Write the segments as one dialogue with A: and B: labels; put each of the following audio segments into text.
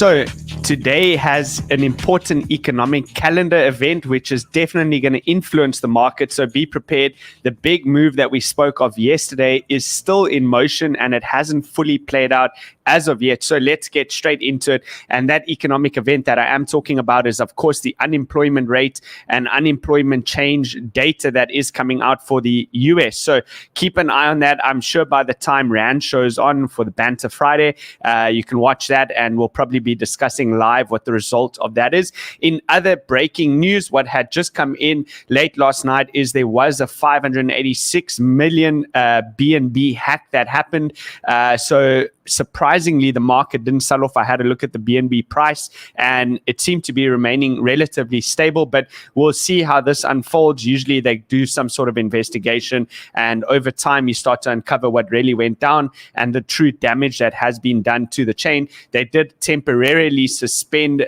A: So today has an important economic calendar event, which is definitely going to influence the market. So be prepared. The big move that we spoke of yesterday is still in motion and it hasn't fully played out as of yet. So let's get straight into it. And that economic event that I am talking about is, of course, the unemployment rate and unemployment change data that is coming out for the US. So keep an eye on that. I'm sure by the time Rand shows on for the Banter Friday, you can watch that and we'll probably be discussing live what the result of that is. In other breaking news, what had just come in late last night is there was a 586 million BNB hack that happened. So surprisingly, the market didn't sell off. I had a look at the BNB price and it seemed to be remaining relatively stable, but we'll see how this unfolds. Usually they do some sort of investigation and over time you start to uncover what really went down and the true damage that has been done to the chain. They did temporarily suspend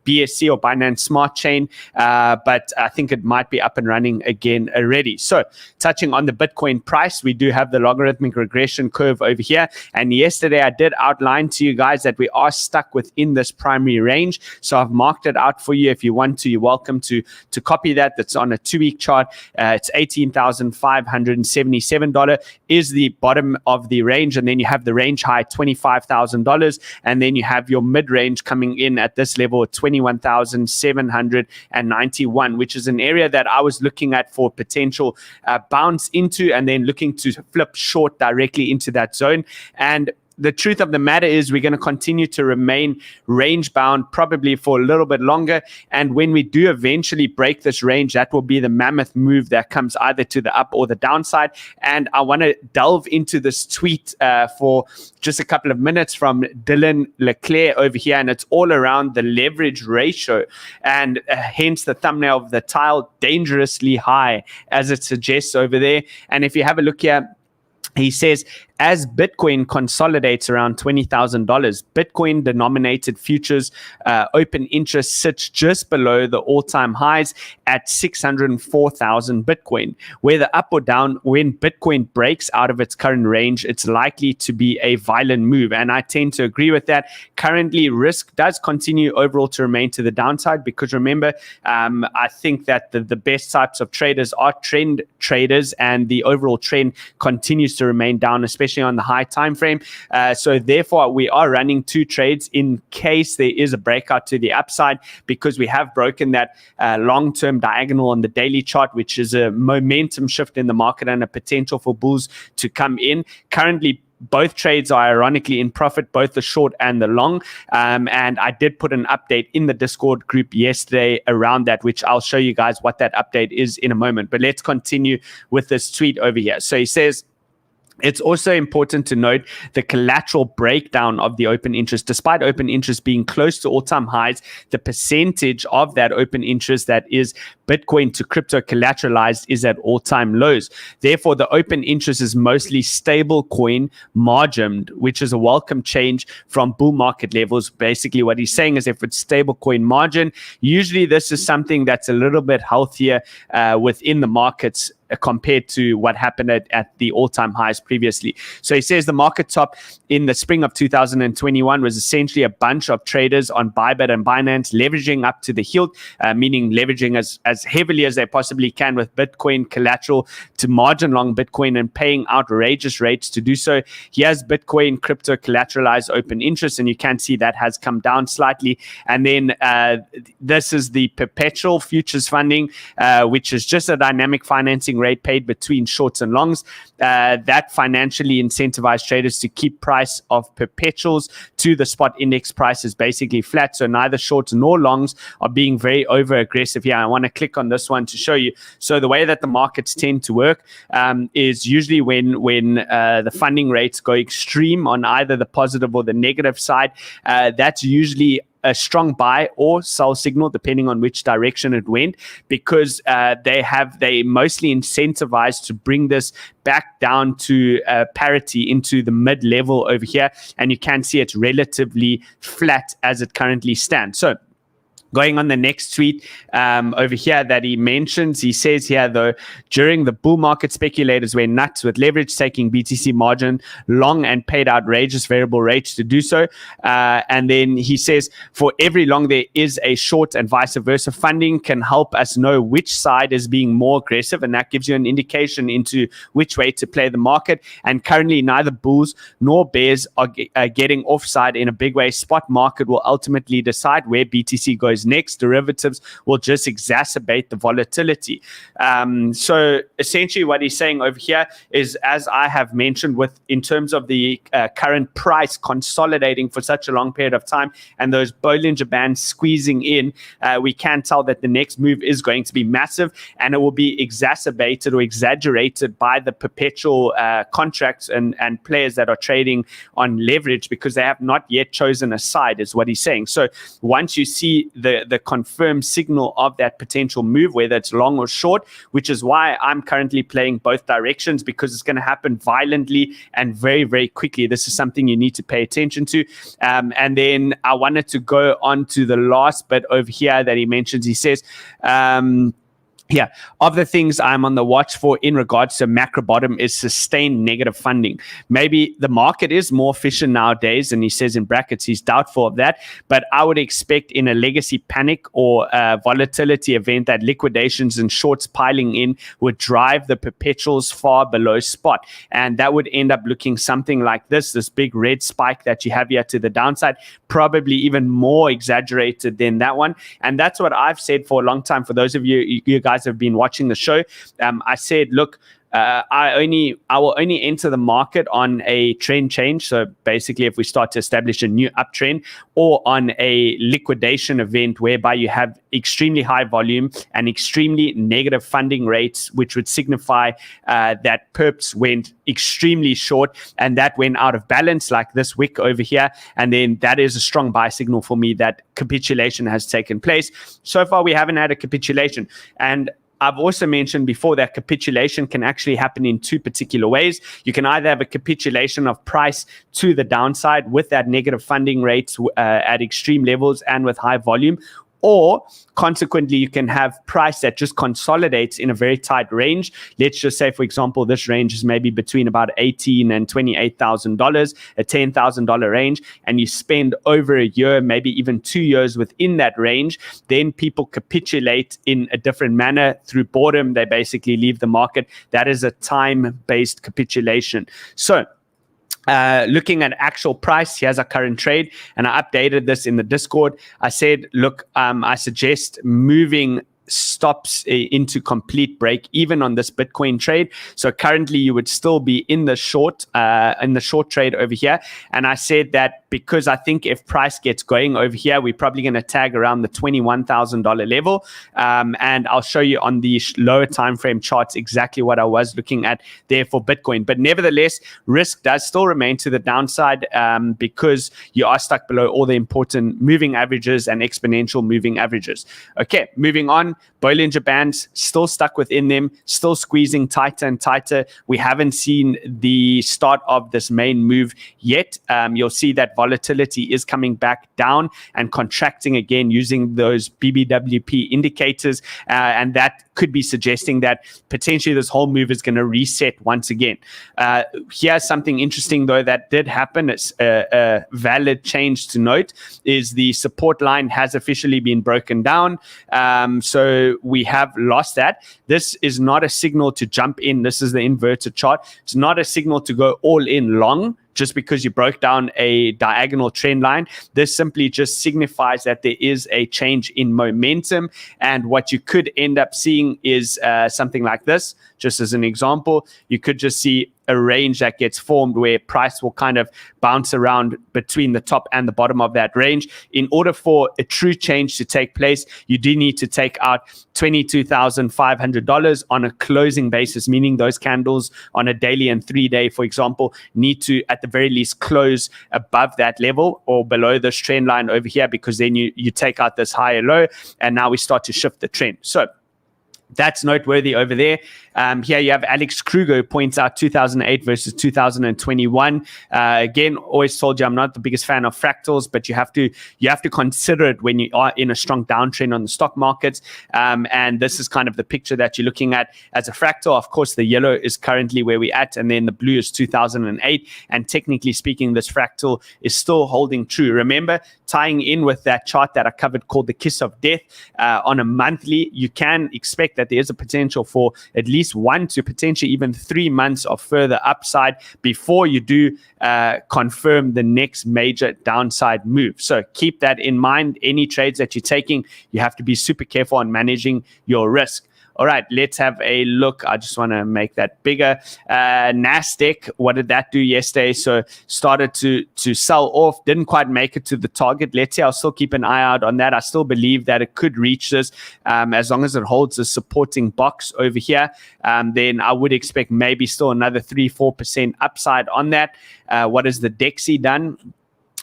A: BSC or Binance Smart Chain, but I think it might be up and running again already. So touching on the Bitcoin price, we do have the logarithmic regression curve over here. And yesterday I did outline to you guys that we are stuck within this primary range. So I've marked it out for you. If you want to, you're welcome to copy that. That's on a 2-week chart. It's $18,577 is the bottom of the range. And then you have the range high, $25,000. And then you have your mid-range coming in at this level at 21,791, which is an area that I was looking at for potential bounce into and then looking to flip short directly into that zone. And the truth of the matter is we're going to continue to remain range bound probably for a little bit longer. And when we do eventually break this range, that will be the mammoth move that comes either to the up or the downside. And I want to delve into this tweet for just a couple of minutes from Dylan Leclerc over here. And it's all around the leverage ratio and hence the thumbnail of the tile, dangerously high, as it suggests over there. And if you have a look here, he says, as Bitcoin consolidates around $20,000, Bitcoin denominated futures open interest sits just below the all-time highs at 604,000 Bitcoin. Whether up or down, when Bitcoin breaks out of its current range, it's likely to be a violent move. And I tend to agree with that. Currently, risk does continue overall to remain to the downside because remember, I think that the best types of traders are trend traders and the overall trend continues to remain down, especially on the high time frame. So therefore, we are running 2 trades in case there is a breakout to the upside because we have broken that long-term diagonal on the daily chart, which is a momentum shift in the market and a potential for bulls to come in. Currently, both trades are ironically in profit, both the short and the long. And I did put an update in the Discord group yesterday around that, which I'll show you guys what that update is in a moment. But let's continue with this tweet over here. So he says, it's also important to note the collateral breakdown of the open interest. Despite open interest being close to all-time highs, the percentage of that open interest that is Bitcoin to crypto collateralized is at all-time lows. Therefore, the open interest is mostly stable coin margined, which is a welcome change from bull market levels. Basically, what he's saying is if it's stable coin margin, usually this is something that's a little bit healthier within the markets compared to what happened at the all-time highs previously. So he says the market top in the spring of 2021 was essentially a bunch of traders on ByBit and Binance leveraging up to the hilt, meaning leveraging as heavily as they possibly can with Bitcoin collateral to margin long Bitcoin and paying outrageous rates to do so. Here's Bitcoin crypto collateralized open interest, and you can see that has come down slightly. And then this is the perpetual futures funding, which is just a dynamic financing rate paid between shorts and longs that financially incentivized traders to keep price of perpetuals to the spot index price is basically flat. So neither shorts nor longs are being very over aggressive here. I want to click on this one to show you. So the way that the markets tend to work is usually when the funding rates go extreme on either the positive or the negative side, that's usually a strong buy or sell signal depending on which direction it went, because they mostly incentivized to bring this back down to parity into the mid-level over here, and you can see it's relatively flat as it currently stands. So Going on the next tweet over here that he mentions, he says here, though, during the bull market, speculators went nuts with leverage, taking BTC margin long and paid outrageous variable rates to do so. And then he says, for every long, there is a short and vice versa. Funding can help us know which side is being more aggressive, and that gives you an indication into which way to play the market. And currently, neither bulls nor bears are getting offside in a big way. Spot market will ultimately decide where BTC goes next. Derivatives will just exacerbate the volatility. So essentially what he's saying over here is, as I have mentioned, in terms of the current price consolidating for such a long period of time and those Bollinger Bands squeezing in, we can tell that the next move is going to be massive, and it will be exacerbated or exaggerated by the perpetual contracts and players that are trading on leverage, because they have not yet chosen a side, is what he's saying. So once you see the confirmed signal of that potential move, whether it's long or short, which is why I'm currently playing both directions, because it's going to happen violently and very, very quickly. This is something you need to pay attention to. And then I wanted to go on to the last bit over here that he mentions. He says, yeah, of the things I'm on the watch for in regards to macro bottom is sustained negative funding. Maybe the market is more efficient nowadays, and he says in brackets he's doubtful of that, but I would expect in a legacy panic or volatility event that liquidations and shorts piling in would drive the perpetuals far below spot, and that would end up looking something like this big red spike that you have here to the downside, probably even more exaggerated than that one. And that's what I've said for a long time. For those of you guys have been watching the show, I said, look, I will only enter the market on a trend change. So basically, if we start to establish a new uptrend, or on a liquidation event whereby you have extremely high volume and extremely negative funding rates, which would signify that perps went extremely short and that went out of balance, like this wick over here. And then that is a strong buy signal for me that capitulation has taken place. So far, we haven't had a capitulation. And I've also mentioned before that capitulation can actually happen in two particular ways. You can either have a capitulation of price to the downside with that negative funding rates at extreme levels and with high volume, or consequently, you can have price that just consolidates in a very tight range. Let's just say, for example, this range is maybe between about $18,000 and $28,000, a $10,000 range, and you spend over a year, maybe even 2 years within that range. Then people capitulate in a different manner through boredom. They basically leave the market. That is a time-based capitulation. So looking at actual price, here's our current trade, and I updated this in the Discord. I said, look, I suggest moving stops into complete break even on this Bitcoin trade. So currently you would still be in the short trade over here. And I said that because I think if price gets going over here, we're probably going to tag around the $21,000 level. And I'll show you on the lower time frame charts exactly what I was looking at there for Bitcoin. But nevertheless, risk does still remain to the downside because you are stuck below all the important moving averages and exponential moving averages. Okay, moving on. Bollinger Bands still stuck within them, still squeezing tighter and tighter. We haven't seen the start of this main move yet. You'll see that volatility is coming back down and contracting again using those BBWP indicators, and that could be suggesting that potentially this whole move is going to reset once again. Here's something interesting, though, that did happen. It's a valid change to note, is the support line has officially been broken down. So we have lost that. This is not a signal to jump in. This is the inverted chart. It's not a signal to go all in long just because you broke down a diagonal trend line. This simply just signifies that there is a change in momentum. And what you could end up seeing is something like this. Just as an example, you could just see a range that gets formed where price will kind of bounce around between the top and the bottom of that range. In order for a true change to take place, you do need to take out $22,500 on a closing basis, meaning those candles on a daily and 3-day, for example, need to at the very least close above that level or below this trend line over here, because then you take out this higher low, and now we start to shift the trend. So That's noteworthy over there. Here you have Alex Kruger, who points out 2008 versus 2021. Again, always told you I'm not the biggest fan of fractals, but you have to consider it when you are in a strong downtrend on the stock markets. And this is kind of the picture that you're looking at as a fractal. Of course, the yellow is currently where we're at, and then the blue is 2008. And technically speaking, this fractal is still holding true. Remember, tying in with that chart that I covered called the kiss of death on a monthly, you can expect that there is a potential for at least 1 to potentially even 3 months of further upside before you do confirm the next major downside move. So keep that in mind. Any trades that you're taking, you have to be super careful on managing your risk. All right, let's have a look. I just want to make that bigger. NASDAQ, what did that do yesterday? So started to sell off, didn't quite make it to the target. Let's say I'll still keep an eye out on that. I still believe that it could reach this as long as it holds a supporting box over here. Then I would expect maybe still another 3-4% upside on that. What has the DEXI done?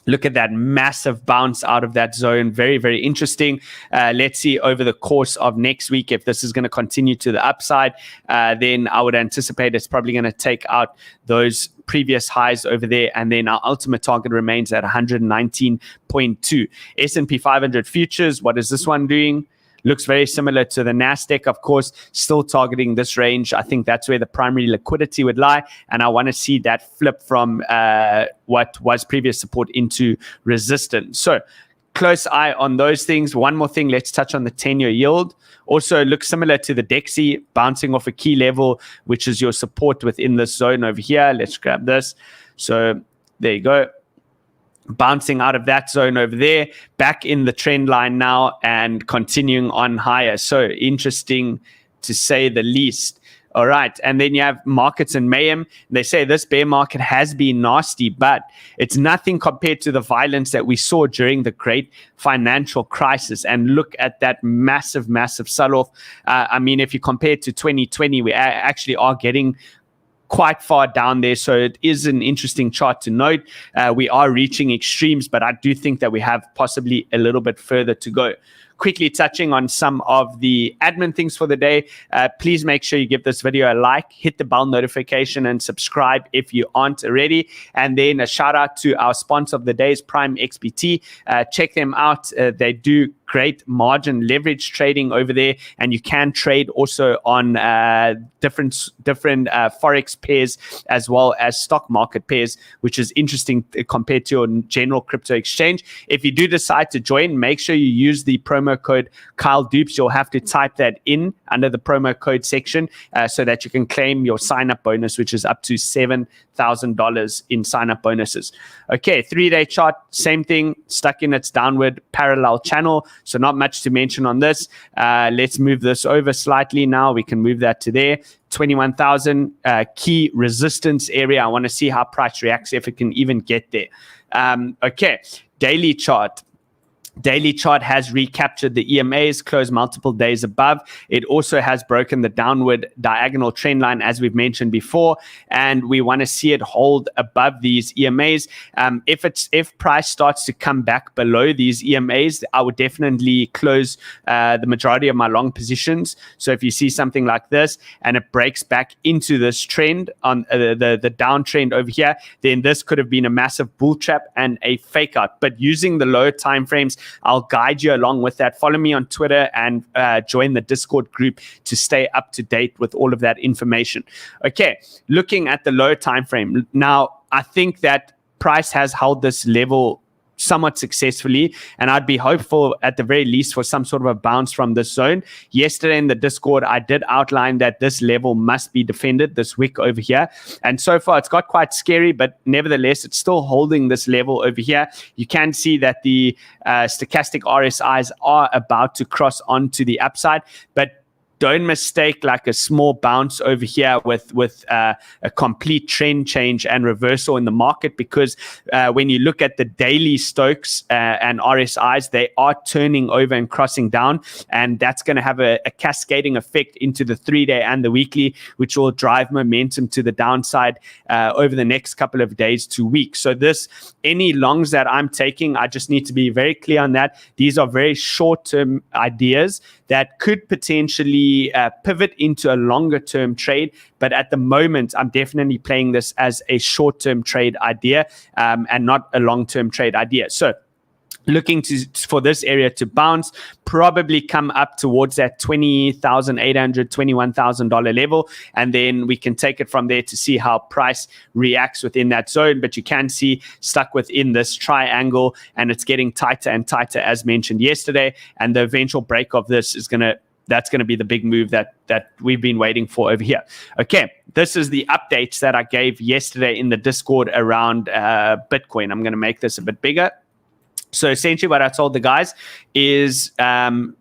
A: Look at that massive bounce out of that zone. Very, very interesting. Let's see over the course of next week if this is going to continue to the upside. Then I would anticipate it's probably going to take out those previous highs over there. And then our ultimate target remains at 119.2. S&P 500 futures, what is this one doing? Looks very similar to the NASDAQ, of course, still targeting this range. I think that's where the primary liquidity would lie. And I want to see that flip from what was previous support into resistance. So close eye on those things. One more thing, let's touch on the 10-year yield. Also looks similar to the DEXI, bouncing off a key level, which is your support within this zone over here. Let's grab this. So there you go. Bouncing out of that zone over there, back in the trend line now and continuing on higher. So interesting to say the least. All right. And then you have markets in mayhem. They say this bear market has been nasty, but it's nothing compared to the violence that we saw during the great financial crisis. And look at that massive, massive sell-off. I mean, if you compare it to 2020, we actually are getting quite far down there. So it is an interesting chart to note. We are reaching extremes, but I do think that we have possibly a little bit further to go. Quickly touching on some of the admin things for the day. Please make sure you give this video a like, hit the bell notification, and subscribe if you aren't already. And then a shout out to our sponsor of the day is PrimeXBT. Check them out. They do great margin leverage trading over there, and you can trade also on different forex pairs as well as stock market pairs, which is interesting compared to your general crypto exchange. If you do decide to join, make sure you use the promo code Kyledoops. You'll have to type that in under the promo code section so that you can claim your sign-up bonus, which is up to $7,000 in sign-up bonuses. Okay, 3-day chart, same thing, stuck in its downward parallel channel. So not much to mention on this. Let's move this over slightly now. We can move that to there. 21,000 key resistance area. I want to see how price reacts if it can even get there. Okay, daily chart. Daily chart has recaptured the EMAs, closed multiple days above. It also has broken the downward diagonal trend line, as we've mentioned before, and we want to see it hold above these EMAs. If price starts to come back below these EMAs, I would definitely close the majority of my long positions. So if you see something like this and it breaks back into this trend on the downtrend over here, then this could have been a massive bull trap and a fake out. But using the lower time frames, I'll guide you along with that. Follow me on Twitter and join the Discord group to stay up to date with all of that information. Okay, looking at the lower time frame. Now, I think that price has held this level somewhat successfully, and I'd be hopeful at the very least for some sort of a bounce from this zone. Yesterday in the Discord, I did outline that this level must be defended, this wick over here, and so far it's got quite scary, but nevertheless it's still holding this level over here. You can see that the stochastic RSIs are about to cross onto the upside, but don't mistake like a small bounce over here with a complete trend change and reversal in the market, because when you look at the daily Stokes and RSIs, they are turning over and crossing down, and that's going to have a cascading effect into the 3-day and the weekly, which will drive momentum to the downside over the next couple of days to weeks. So any longs that I'm taking, I just need to be very clear on that. These are very short-term ideas that could potentially pivot into a longer term trade. But at the moment, I'm definitely playing this as a short-term trade idea and not a long-term trade idea. So looking for this area to bounce, probably come up towards that $20,800, $21,000 level, and then we can take it from there to see how price reacts within that zone. But you can see stuck within this triangle, and it's getting tighter and tighter as mentioned yesterday, and the eventual break of this is that's going to be the big move that we've been waiting for over here. Okay, this is the updates that I gave yesterday in the Discord around Bitcoin. I'm going to make this a bit bigger. So essentially what I told the guys is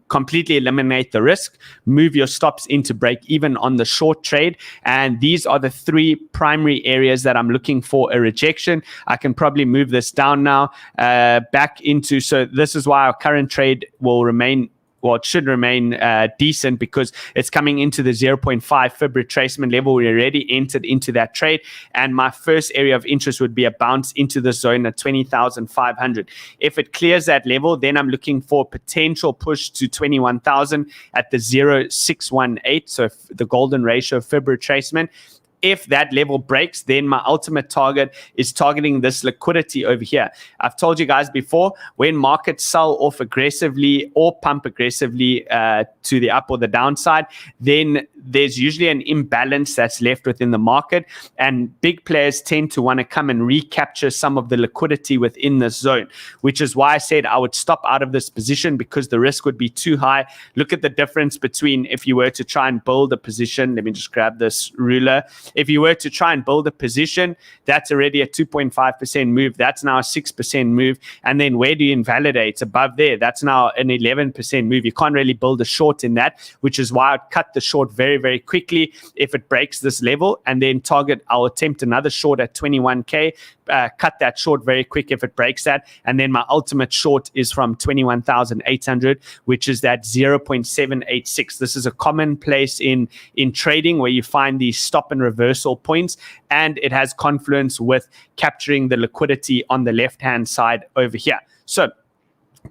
A: completely eliminate the risk, move your stops into break even on the short trade. And these are the three primary areas that I'm looking for a rejection. I can probably move this down now back into, so this is why our current trade will remain, well, it should remain decent because it's coming into the 0.5 fib retracement level. We already entered into that trade. And my first area of interest would be a bounce into the zone at 20,500. If it clears that level, then I'm looking for potential push to 21,000 at the 0.618. So the golden ratio fib retracement. If that level breaks, then my ultimate target is targeting this liquidity over here. I've told you guys before, when markets sell off aggressively or pump aggressively to the up or the downside, then there's usually an imbalance that's left within the market, and big players tend to want to come and recapture some of the liquidity within this zone, which is why I said I would stop out of this position because the risk would be too high. Look at the difference between if you were to try and build a position. Let me just grab this ruler. If you were to try and build a position, that's already a 2.5% move. That's now a 6% move. And then where do you invalidate? Above there, that's now an 11% move. You can't really build a short in that, which is why I'd cut the short very, very quickly if it breaks this level, and then I'll attempt another short at 21K, cut that short very quick if it breaks that. And then my ultimate short is from 21,800, which is that 0.786. This is a common place in trading where you find these stop and reversal points, and it has confluence with capturing the liquidity on the left-hand side over here. So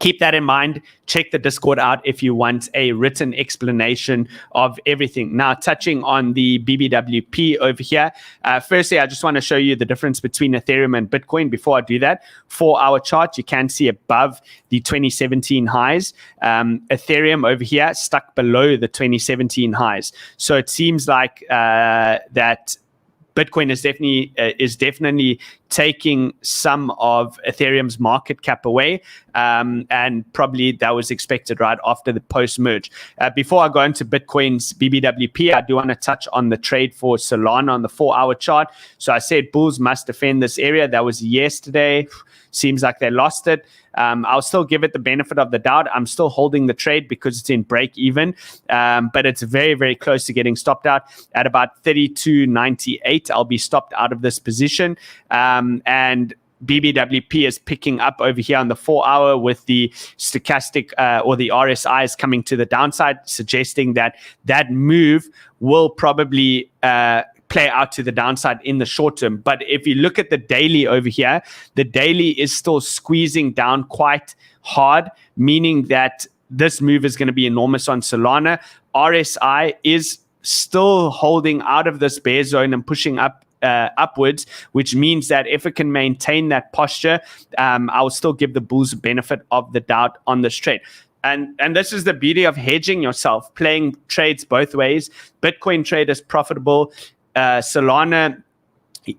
A: keep that in mind. Check the Discord out if you want a written explanation of everything. Now, touching on the BBWP over here. Firstly, I just want to show you the difference between Ethereum and Bitcoin. Before I do that, 4-hour chart, you can see above the 2017 highs. Ethereum over here stuck below the 2017 highs. So it seems like that Bitcoin is definitely taking some of Ethereum's market cap away, and probably that was expected right after the post-merge. Before I go into Bitcoin's BBWP, I do want to touch on the trade for Solana on the 4-hour chart. So I said bulls must defend this area. That was yesterday. Seems like they lost it. I'll still give it the benefit of the doubt. I'm still holding the trade because it's in break even, but it's very, very close to getting stopped out at about 32.98. I'll be stopped out of this position. And BBWP is picking up over here on the 4-hour with the stochastic or the RSIs coming to the downside, suggesting that move will probably play out to the downside in the short term. But if you look at the daily over here, the daily is still squeezing down quite hard, meaning that this move is going to be enormous on Solana. RSI is still holding out of this bear zone and pushing up upwards, which means that if it can maintain that posture, I will still give the bulls the benefit of the doubt on this trade. And this is the beauty of hedging yourself, playing trades both ways. Bitcoin trade is profitable. Solana,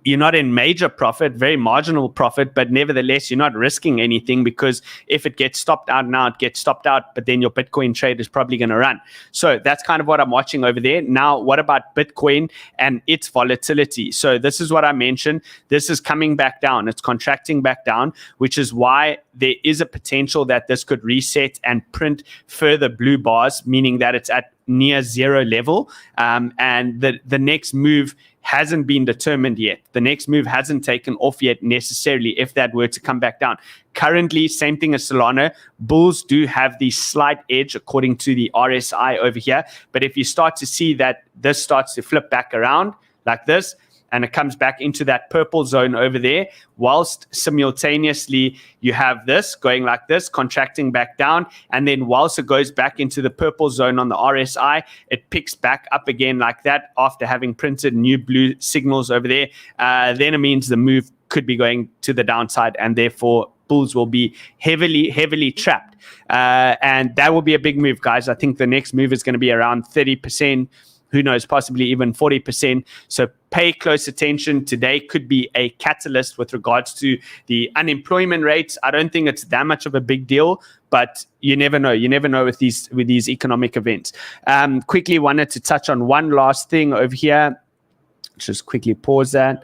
A: you're not in major profit, very marginal profit, but nevertheless, you're not risking anything because if it gets stopped out now, it gets stopped out, but then your Bitcoin trade is probably going to run. So that's kind of what I'm watching over there. Now, what about Bitcoin and its volatility? So this is what I mentioned. This is coming back down. It's contracting back down, which is why there is a potential that this could reset and print further blue bars, meaning that it's at near zero level. And the next move hasn't been determined yet. The next move hasn't taken off yet necessarily if that were to come back down. Currently, same thing as Solana. Bulls do have the slight edge according to the RSI over here. But if you start to see that this starts to flip back around like this, and it comes back into that purple zone over there, whilst simultaneously you have this going like this, contracting back down, and then whilst it goes back into the purple zone on the RSI, it picks back up again like that after having printed new blue signals over there. Then it means the move could be going to the downside, and therefore bulls will be heavily trapped. And that will be a big move, guys. I think the next move is going to be around 30%. Who knows, possibly even 40%. So pay close attention. Today could be a catalyst with regards to the unemployment rates. I don't think it's that much of a big deal, but you never know. You never know with these economic events. Quickly wanted to touch on one last thing over here. Just quickly pause that.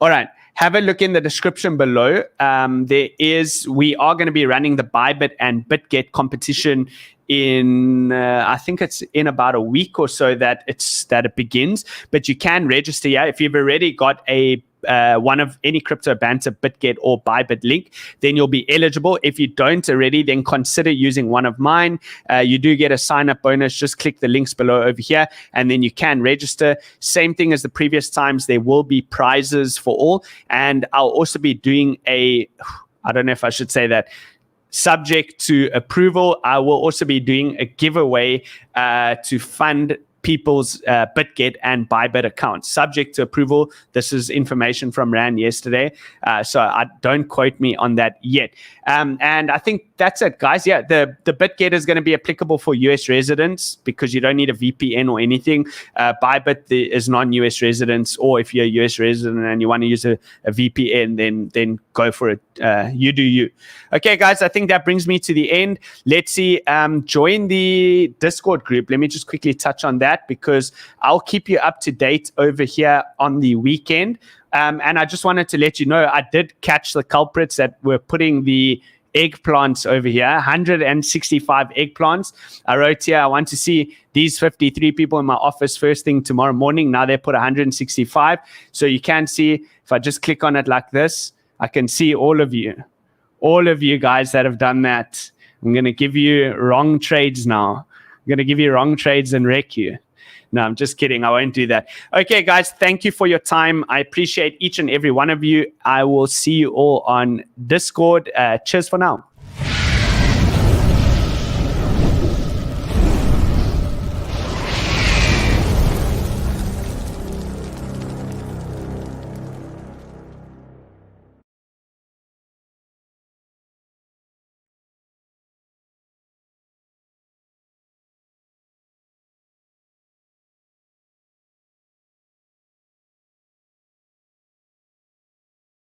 A: All right. Have a look in the description below. We are going to be running the ByBit and Bitget competition in I think it's in about a week or so that it begins. But you can register if you've already got a one of any Crypto Banter, Bitget, or ByBit link, then you'll be eligible. If you don't already, then consider using one of mine. You do get a sign-up bonus. Just click the links below over here, and then you can register. Same thing as the previous times. There will be prizes for all, and I'll also be doing I don't know if I should say that, subject to approval, I will also be doing a giveaway to fund people's Bitget and ByBit accounts, subject to approval. This is information from Rand yesterday, so don't quote me on that yet. And I think that's it, guys. Yeah, the Bitget is going to be applicable for US residents because you don't need a VPN or anything. ByBit is non-US residents, or if you're a US resident and you want to use a VPN, then go for it. You do you. Okay, guys, I think that brings me to the end. Let's see. Join the Discord group. Let me just quickly touch on that, because I'll keep you up to date over here on the weekend. And I just wanted to let you know, I did catch the culprits that were putting the eggplants over here, 165 eggplants. I wrote here, I want to see these 53 people in my office first thing tomorrow morning. Now they put 165. So you can see, if I just click on it like this, I can see all of you guys that have done that. I'm going to give you wrong trades now. I'm going to give you wrong trades and wreck you. No, I'm just kidding. I won't do that. Okay, guys, thank you for your time. I appreciate each and every one of you. I will see you all on Discord. Cheers for now.